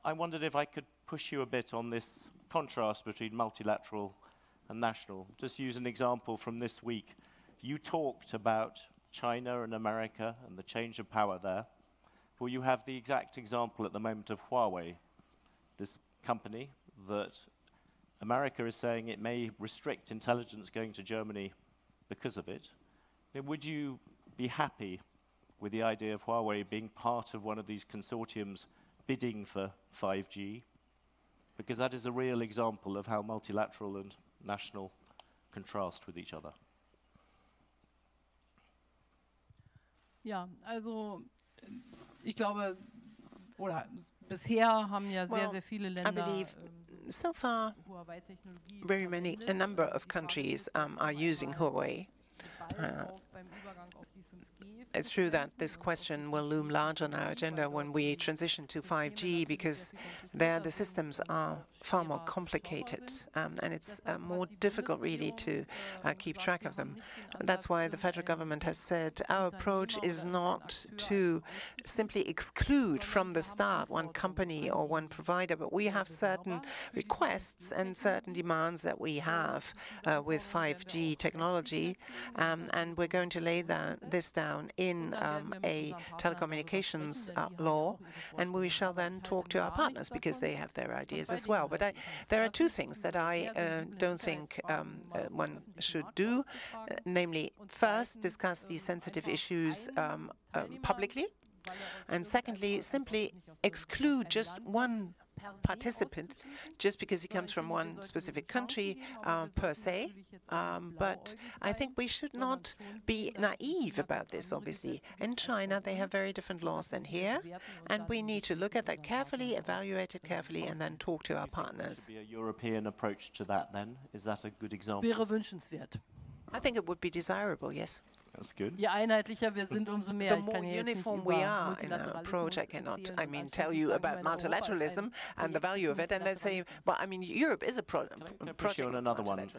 I wondered if I could push you a bit on this contrast between multilateral and national. Just use an example from this week. You talked about China and America and the change of power there. Well, you have the exact example at the moment of Huawei, this company that America is saying it may restrict intelligence going to Germany because of it. Now, would you be happy with the idea of Huawei being part of one of these consortiums bidding for 5G? Because that is a real example of how multilateral and national contrast with each other. Ja, also ich glaube, oder bisher haben ja sehr viele Länder so far, a number of countries are using Huawei. It's true that this question will loom large on our agenda when we transition to 5G, because there the systems are far more complicated, and it's more difficult really to keep track of them. That's why the federal government has said our approach is not to simply exclude from the start one company or one provider, but we have certain requests and certain demands that we have with 5G technology, and we're going to lay this down in a telecommunications law, and we shall then talk to our partners because they have their ideas as well. But there are two things that I don't think one should do, namely, first, discuss these sensitive issues publicly, and secondly, simply exclude just one participant just because he comes from one specific country per se. But I think we should not be naive about this, obviously. In China, they have very different laws than here, and we need to look at that carefully, evaluate it carefully, and then talk to our partners. Should be a European approach to that then? Is that a good example? Wäre wünschenswert. I think it would be desirable, yes. That's good. Je einheitlicher wir sind, umso mehr. The more uniform we are in our approach, I cannot, tell you about multilateralism and the value of it, and then say, well, Europe is a Can I push you on another one?